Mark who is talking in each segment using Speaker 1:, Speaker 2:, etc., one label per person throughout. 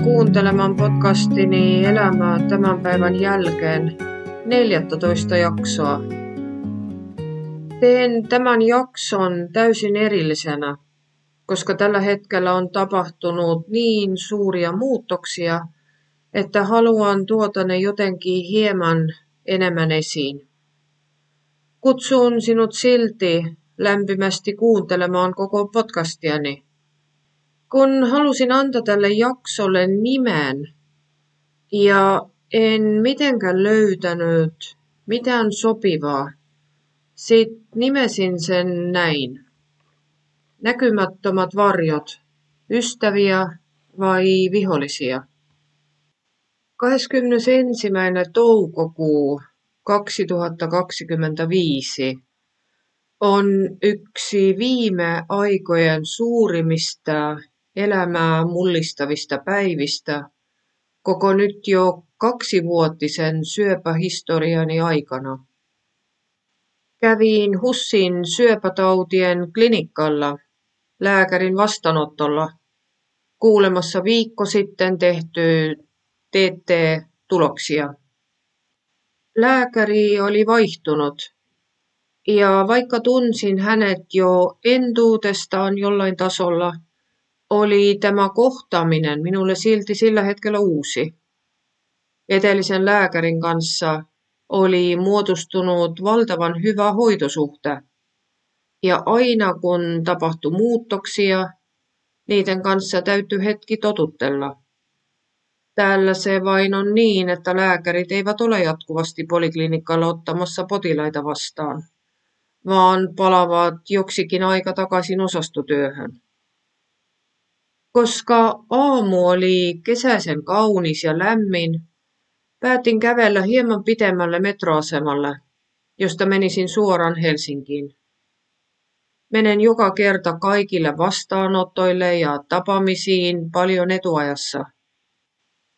Speaker 1: kuuntelemaan podcastini Elämää tämän päivän jälkeen 14 jaksoa. Teen tämän jakson täysin erillisenä, koska tällä hetkellä on tapahtunut niin suuria muutoksia, että haluan tuoda ne jotenkin hieman enemmän esiin. Kutsun sinut silti lämpimästi kuuntelemaan koko podcastiani. Kun halusin antaa tälle jaksolle nimen ja en mitenkään löytänyt mitään sopivaa, sit nimesin sen näin. Näkymättömät varjot, ystäviä vai vihollisia? 21. toukokuu 2025 on yksi viime aikojen suurimmista elämää mullistavista päivistä koko nyt jo 2-vuotisen syöpähistoriani aikana. Kävin HUSin syöpätautien klinikalla lääkärin vastaanotolla kuulemassa viikko sitten tehtyä TT-tuloksia. Lääkäri oli vaihtunut ja vaikka tunsin hänet jo entuudestaan jollain tasolla, oli tämä kohtaaminen minulle silti sillä hetkellä uusi. Edellisen lääkärin kanssa oli muodostunut valtavan hyvä hoitosuhde. Ja aina kun tapahtui muutoksia, niiden kanssa täytyi hetki totutella. Täällä se vain on niin, että lääkärit eivät ole jatkuvasti poliklinikalla ottamassa potilaita vastaan, vaan palaavat joksikin aika takaisin osastotyöhön. Koska aamu oli kesäisen kaunis ja lämmin, päätin kävellä hieman pitemmälle metroasemalle, josta menisin suoraan Helsinkiin. Menen joka kerta kaikille vastaanotoille ja tapaamisiin paljon etuajassa,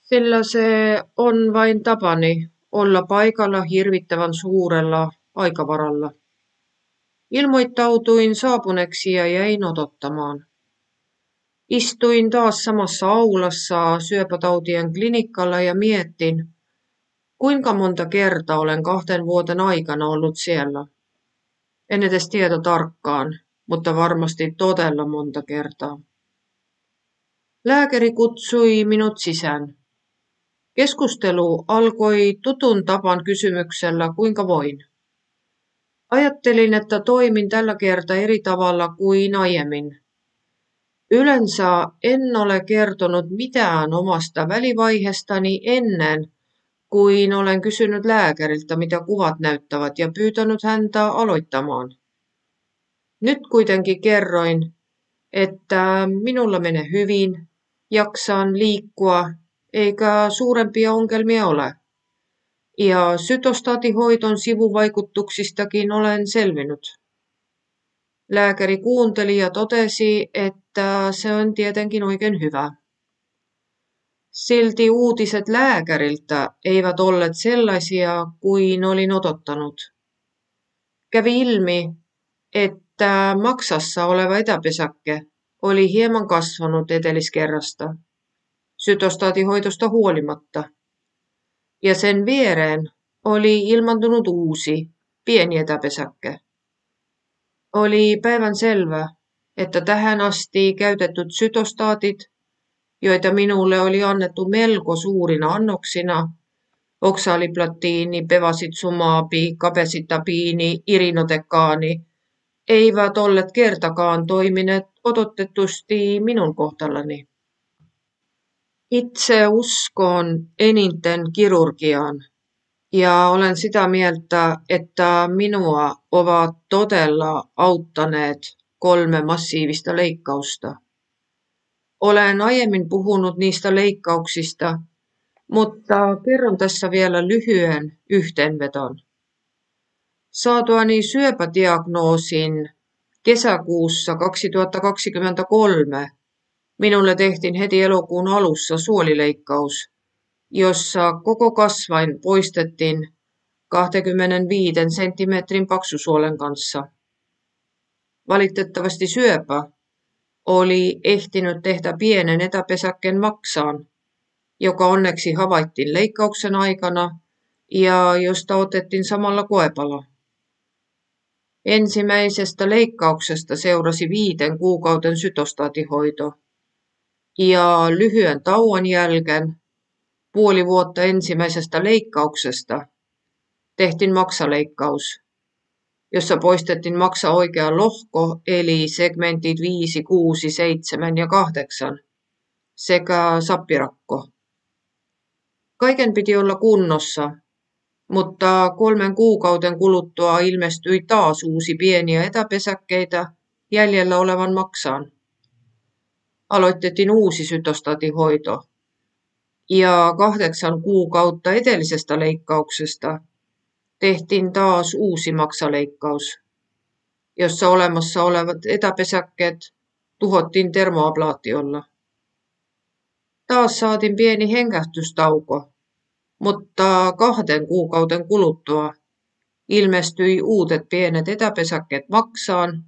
Speaker 1: sillä se on vain tapani olla paikalla hirvittävän suurella aikavaralla. Ilmoittautuin saapuneeksi ja jäin odottamaan. Istuin taas samassa aulassa syöpätautien klinikalla ja miettin, kuinka monta kertaa olen 2 vuoden aikana ollut siellä. En edes tiedä tarkkaan, mutta varmasti todella monta kertaa. Lääkäri kutsui minut sisään. Keskustelu alkoi tutun tapan kysymyksellä, kuinka voin. Ajattelin, että toimin tällä kertaa eri tavalla kuin aiemmin. Yleensä en ole kertonut mitään omasta välivaiheestani ennen kuin olen kysynyt lääkäriltä, mitä kuvat näyttävät ja pyytänyt häntä aloittamaan. Nyt kuitenkin kerroin, että minulla menee hyvin, jaksan liikkua eikä suurempia ongelmia ole. Ja sytostaatihoidon sivuvaikutuksistakin olen selvinnyt. Lääkäri kuunteli ja totesi, että se on tietenkin oikein hyvä. Silti uutiset lääkäriltä eivät olleet sellaisia kuin olin odottanut. Kävi ilmi, että maksassa oleva etäpesäkke oli hieman kasvanut edelliskerrasta, sytostaatihoidosta huolimatta, ja sen viereen oli ilmaantunut uusi, pieni etäpesäkke. Oli päivänselvä, että tähän asti käytetyt sytostaatit, joita minulle oli annettu melko suurina annoksina, oksaaliplattiini, pevasitsumaabi, kapesitapiini, irinotekaani, eivät olleet kertakaan toimineet odotetusti minun kohdallani. Itse uskon eniten kirurgiaan ja olen sitä mieltä, että minua ovat todella auttaneet 3 massiivista leikkausta. Olen aiemmin puhunut niistä leikkauksista, mutta kerron tässä vielä lyhyen yhteenvedon. Saatuani syöpädiagnoosin kesäkuussa 2023 minulle tehtiin heti elokuun alussa suolileikkaus, jossa koko kasvain poistettiin 25 senttimetrin paksusuolen kanssa. Valitettavasti syöpä oli ehtinyt tehdä pienen etäpesäkkeen maksaan, joka onneksi havaittiin leikkauksen aikana ja josta otettiin samalla koepala. Ensimmäisestä leikkauksesta seurasi 5 kuukauden sytostaatihoito ja lyhyen tauon jälkeen, puoli vuotta ensimmäisestä leikkauksesta, tehtiin maksaleikkaus, jossa poistettiin maksa oikea lohko eli segmentit 5, 6, 7 ja 8 sekä sappirakko. Kaiken piti olla kunnossa, mutta 3 kuukauden kuluttua ilmestyi taas uusi pieniä etäpesäkkeitä jäljellä olevan maksaan. Aloitettiin uusi sytostaatihoito ja 8 kuukautta edellisestä leikkauksesta tehtiin taas uusi maksaleikkaus, jossa olemassa olevat etäpesäkkeet tuhottiin termoablaatiolla. Taas saatiin pieni hengähdystauko, mutta 2 kuukauden kuluttua ilmestyi uudet pienet etäpesäkkeet maksaan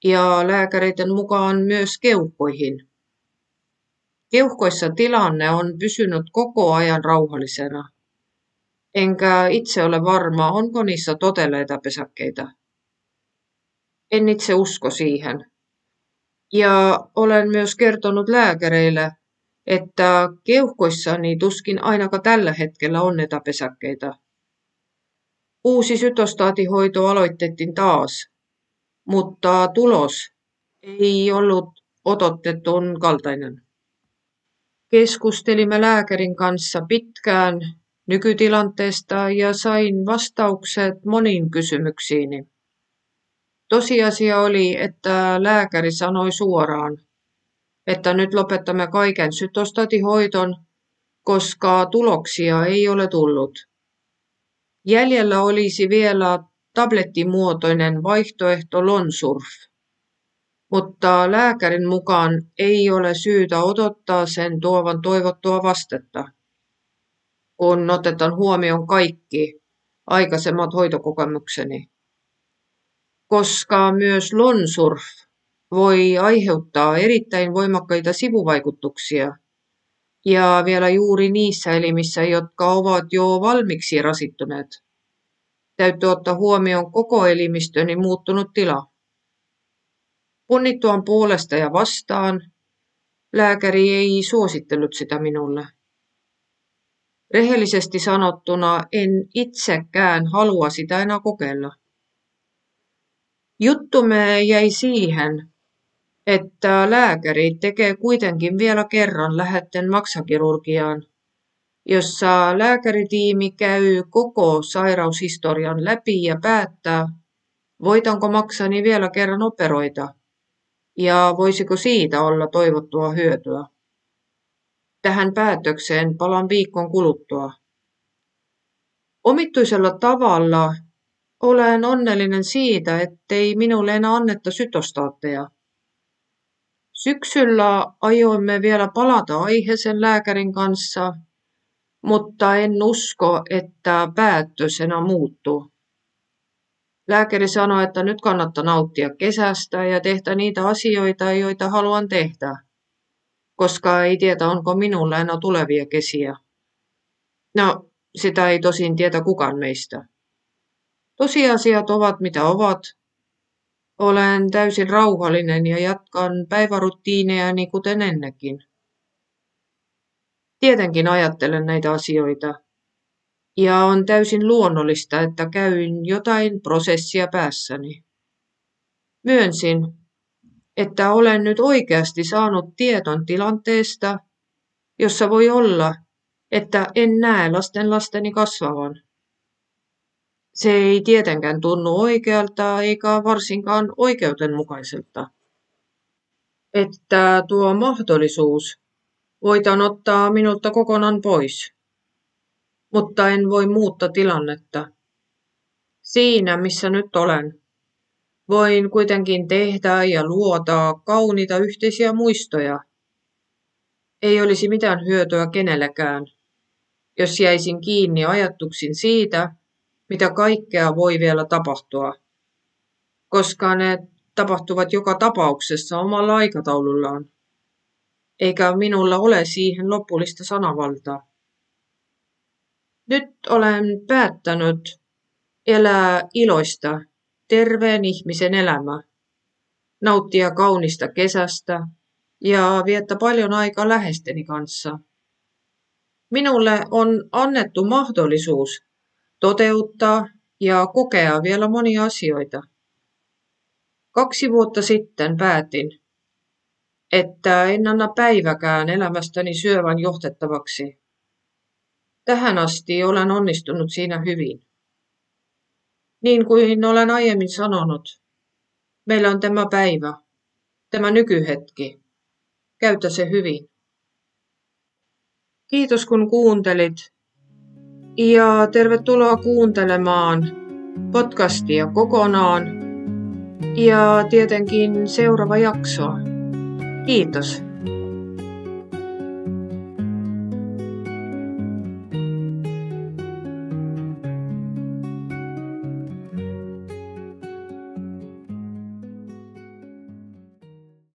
Speaker 1: ja lääkäreiden mukaan myös keuhkoihin. Keuhkoissa tilanne on pysynyt koko ajan rauhallisena, enkä itse ole varma, onko niissä todella etäpesäkkeitä. En itse usko siihen. Ja olen myös kertonut lääkäreille, että keuhkoissani tuskin ainakaan tällä hetkellä on etäpesäkkeitä. Uusi sytostaatihoito aloitettiin taas, mutta tulos ei ollut odotetun kaltainen. Keskustelimme lääkärin kanssa pitkään nykytilanteesta ja sain vastaukset moniin kysymyksiini. Tosiasia oli, että lääkäri sanoi suoraan, että nyt lopettamme kaiken sytostaatihoidon, koska tuloksia ei ole tullut. Jäljellä olisi vielä tablettimuotoinen vaihtoehto Lonsurf, mutta lääkärin mukaan ei ole syytä odottaa sen tuovan toivottua vastetta, kun otetaan huomioon kaikki aikaisemmat hoitokokemukseni. Koska myös Lonsurf voi aiheuttaa erittäin voimakkaita sivuvaikutuksia ja vielä juuri niissä elimissä, jotka ovat jo valmiiksi rasittuneet. Täytyy ottaa huomioon koko elimistöni muuttunut tila. Punnittuaan puolesta ja vastaan, lääkäri ei suositellut sitä minulle. Rehellisesti sanottuna en itsekään halua sitä enää kokeilla. Juttumme jäi siihen, että lääkäri tekee kuitenkin vielä kerran lähetteen maksakirurgiaan, jossa lääkäritiimi käy koko sairaushistorian läpi ja päättää, voitanko maksani vielä kerran operoida ja voisiko siitä olla toivottua hyötyä. Tähän päätökseen palaan viikon kuluttua. Omituisella tavalla olen onnellinen siitä, ettei minulle enää annetta sytostaatteja. Syksyllä aioimme vielä palata aiheeseen lääkärin kanssa, mutta en usko, että päätös enää muuttuu. Lääkäri sanoi, että nyt kannattaa nauttia kesästä ja tehdä niitä asioita, joita haluan tehdä, koska ei tiedä, onko minulla enää tulevia kesiä. No, sitä ei tosin tiedä kukaan meistä. Tosiasiat ovat mitä ovat. Olen täysin rauhallinen ja jatkan päivärutiineani kuten ennenkin. Tietenkin ajattelen näitä asioita. Ja on täysin luonnollista, että käyn jotain prosessia päässäni. Myönsin, että olen nyt oikeasti saanut tiedon tilanteesta, jossa voi olla, että en näe lastenlasteni kasvavan. Se ei tietenkään tunnu oikealta eikä varsinkaan oikeudenmukaiselta. Että tuo mahdollisuus voidaan ottaa minulta kokonaan pois. Mutta en voi muuttaa tilannetta. Siinä, missä nyt olen, voin kuitenkin tehdä ja luoda kauniita yhteisiä muistoja. Ei olisi mitään hyötyä kenellekään, jos jäisin kiinni ajatuksin siitä, mitä kaikkea voi vielä tapahtua, koska ne tapahtuvat joka tapauksessa omalla aikataulullaan. eikä minulla ole siihen lopullista sanavaltaa. Nyt olen päättänyt elää iloista, terveen ihmisen elämää, nauttia kaunista kesästä ja viettää paljon aikaa läheisteni kanssa. Minulle on annettu mahdollisuus toteuttaa ja kokea vielä monia asioita. 2 vuotta sitten päätin, että en anna päiväkään elämästäni syövän johdettavaksi. Tähän asti olen onnistunut siinä hyvin. Niin kuin olen aiemmin sanonut, meillä on tämä päivä, tämä nykyhetki. Käytä se hyvin. Kiitos kun kuuntelit ja tervetuloa kuuntelemaan podcastia kokonaan ja tietenkin seuraava jaksoa. Kiitos.